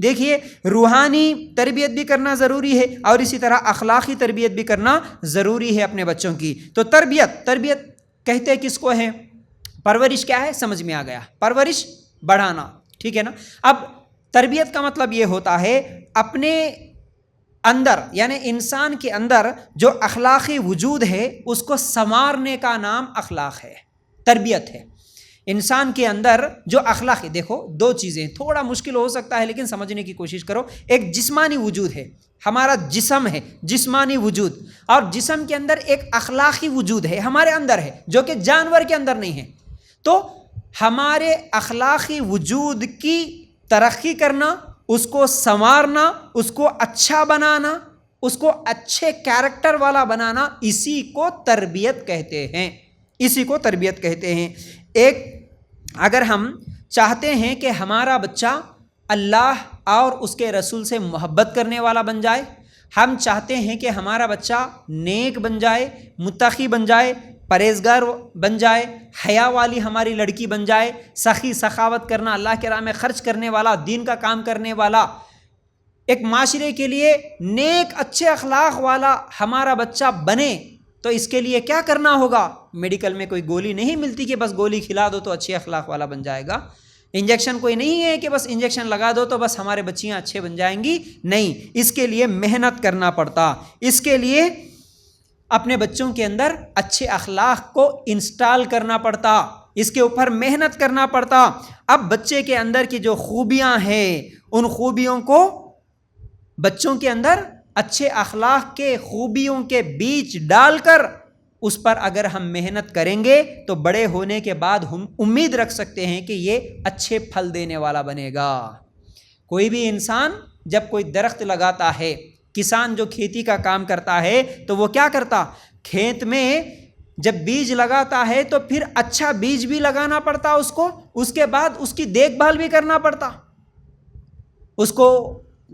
دیکھیے روحانی تربیت بھی کرنا ضروری ہے اور اسی طرح اخلاقی تربیت بھی کرنا ضروری ہے اپنے بچوں کی۔ تو تربیت کہتے کس کو ہے؟ پرورش کیا ہے سمجھ میں آ گیا، پرورش بڑھانا، ٹھیک ہے نا۔ اب تربیت کا مطلب یہ ہوتا ہے اپنے اندر یعنی انسان کے اندر جو اخلاقی وجود ہے اس کو سنوارنے کا نام اخلاق ہے، تربیت ہے۔ انسان کے اندر جو اخلاقی، دیکھو دو چیزیں، تھوڑا مشکل ہو سکتا ہے لیکن سمجھنے کی کوشش کرو۔ ایک جسمانی وجود ہے، ہمارا جسم ہے، جسمانی وجود، اور جسم کے اندر ایک اخلاقی وجود ہے ہمارے اندر ہے جو کہ جانور کے اندر نہیں ہے۔ تو ہمارے اخلاقی وجود کی ترقی کرنا، اس کو سنوارنا، اس کو اچھا بنانا، اس کو اچھے کیریکٹر والا بنانا، اسی کو تربیت کہتے ہیں، اسی کو تربیت کہتے ہیں۔ اگر ہم چاہتے ہیں کہ ہمارا بچہ اللہ اور اس کے رسول سے محبت کرنے والا بن جائے، ہم چاہتے ہیں کہ ہمارا بچہ نیک بن جائے، متقی بن جائے، پرہیزگار بن جائے، حیا والی ہماری لڑکی بن جائے، سخی سخاوت کرنا، اللہ کے راہ میں خرچ کرنے والا، دین کا کام کرنے والا، ایک معاشرے کے لیے نیک اچھے اخلاق والا ہمارا بچہ بنے، تو اس کے لیے کیا کرنا ہوگا؟ میڈیکل میں کوئی گولی نہیں ملتی کہ بس گولی کھلا دو تو اچھے اخلاق والا بن جائے گا۔ انجیکشن کوئی نہیں ہے کہ بس انجیکشن لگا دو تو بس ہمارے بچیاں اچھے بن جائیں گی، نہیں، اس کے لیے محنت کرنا پڑتا، اس کے لیے اپنے بچوں کے اندر اچھے اخلاق کو انسٹال کرنا پڑتا، اس کے اوپر محنت کرنا پڑتا۔ اب بچے کے اندر کی جو خوبیاں ہیں ان خوبیوں کو بچوں کے اندر اچھے اخلاق کے خوبیوں کے بیچ ڈال کر اس پر اگر ہم محنت کریں گے تو بڑے ہونے کے بعد ہم امید رکھ سکتے ہیں کہ یہ اچھے پھل دینے والا بنے گا۔ کوئی بھی انسان جب کوئی درخت لگاتا ہے، کسان جو کھیتی کا کام کرتا ہے تو وہ کیا کرتا؟ کھیت میں جب بیج لگاتا ہے تو پھر اچھا بیج بھی لگانا پڑتا اس کو، اس کے بعد اس کی دیکھ بھال بھی کرنا پڑتا اس کو۔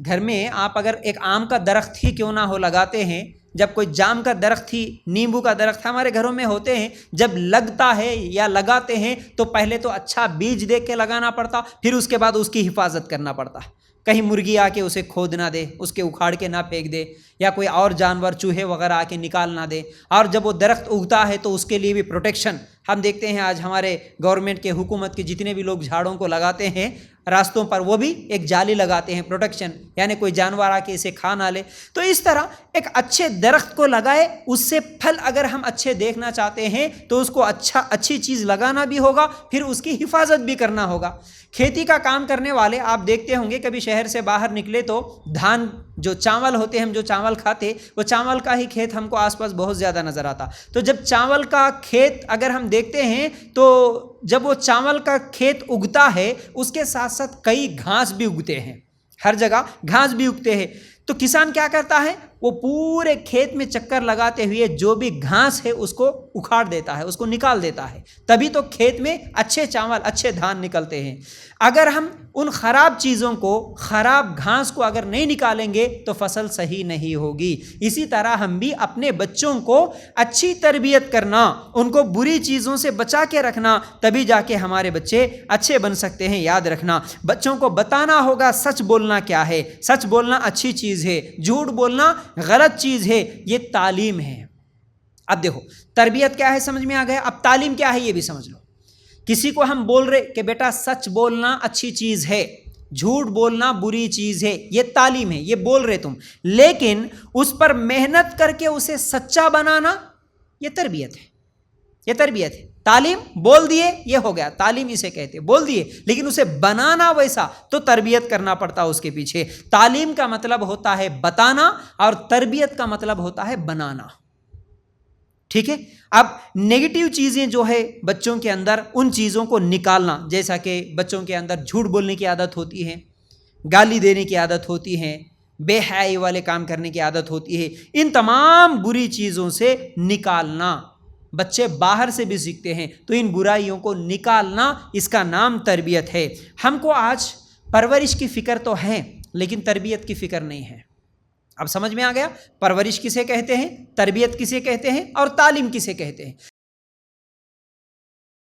گھر میں آپ اگر ایک آم کا درخت ہی کیوں نہ ہو لگاتے ہیں، جب کوئی جام کا درخت ہی، نیمبو کا درخت ہمارے گھروں میں ہوتے ہیں، جب لگتا ہے یا لگاتے ہیں تو پہلے تو اچھا بیج دیکھ کے لگانا پڑتا، پھر اس کے بعد اس کی حفاظت کرنا پڑتا، کہیں مرغی آ کے اسے کھود نہ دے، اس کے اکھاڑ کے نہ پھینک دے، یا کوئی اور جانور چوہے وغیرہ آ کے نکال نہ دے۔ اور جب وہ درخت اگتا ہے تو اس کے لیے بھی پروٹیکشن، ہم دیکھتے ہیں آج ہمارے گورنمنٹ کے، حکومت کے جتنے بھی لوگ جھاڑوں کو لگاتے ہیں راستوں پر، وہ بھی ایک جالی لگاتے ہیں، پروٹیکشن، یعنی کوئی جانور آ کے اسے کھا نہ لے۔ تو اس طرح ایک اچھے درخت کو لگائے، اس سے پھل اگر ہم اچھے دیکھنا چاہتے ہیں تو اس کو اچھی چیز لگانا بھی ہوگا، پھر اس کی حفاظت بھی کرنا ہوگا۔ کھیتی کا کام کرنے والے آپ دیکھتے ہوں گے، کبھی شہر سے باہر نکلے تو دھان، جو چاول ہوتے ہیں، ہم جو چاول کھاتے، وہ چاول کا ہی کھیت ہم کو آس پاس بہت زیادہ نظر آتا۔ تو جب چاول کا کھیت اگر ہم دیکھتے ہیں تو جب وہ چاول کا کھیت اگتا ہے اس کے ساتھ ساتھ کئی گھاس بھی اگتے ہیں، ہر جگہ گھاس بھی اگتے ہیں۔ تو کسان کیا کرتا ہے؟ وہ پورے کھیت میں چکر لگاتے ہوئے جو بھی گھاس ہے اس کو اکھاڑ دیتا ہے، اس کو نکال دیتا ہے، تبھی تو کھیت میں اچھے چاول، اچھے دھان نکلتے ہیں۔ اگر ہم ان خراب چیزوں کو، خراب گھاس کو اگر نہیں نکالیں گے تو فصل صحیح نہیں ہوگی۔ اسی طرح ہم بھی اپنے بچوں کو اچھی تربیت کرنا، ان کو بری چیزوں سے بچا کے رکھنا، تبھی جا کے ہمارے بچے اچھے بن سکتے ہیں۔ یاد رکھنا، بچوں کو بتانا ہوگا سچ بولنا کیا ہے، سچ بولنا اچھی چیز ہے، جھوٹ بولنا غلط چیز ہے، یہ تعلیم ہے۔ اب دیکھو تربیت کیا ہے سمجھ میں آ گیا، اب تعلیم کیا ہے یہ بھی سمجھ لو۔ کسی کو ہم بول رہے کہ بیٹا سچ بولنا اچھی چیز ہے، جھوٹ بولنا بری چیز ہے، یہ تعلیم ہے، یہ بول رہے تم، لیکن اس پر محنت کر کے اسے سچا بنانا یہ تربیت ہے، یہ تربیت ہے۔ تعلیم بول دیے یہ ہو گیا، تعلیم اسے کہتے، بول دیے، لیکن اسے بنانا ویسا تو تربیت کرنا پڑتا اس کے پیچھے۔ تعلیم کا مطلب ہوتا ہے بتانا اور تربیت کا مطلب ہوتا ہے بنانا، ٹھیک ہے۔ اب نیگیٹو چیزیں جو ہے بچوں کے اندر، ان چیزوں کو نکالنا، جیسا کہ بچوں کے اندر جھوٹ بولنے کی عادت ہوتی ہے، گالی دینے کی عادت ہوتی ہے، بے حیائی والے کام کرنے کی عادت ہوتی ہے، ان تمام بری چیزوں سے نکالنا۔ بچے باہر سے بھی سیکھتے ہیں، تو ان برائیوں کو نکالنا، اس کا نام تربیت ہے۔ ہم کو آج پرورش کی فکر تو ہے لیکن تربیت کی فکر نہیں ہے۔ اب سمجھ میں آ گیا پرورش کسے کہتے ہیں، تربیت کسے کہتے ہیں اور تعلیم کسے کہتے ہیں۔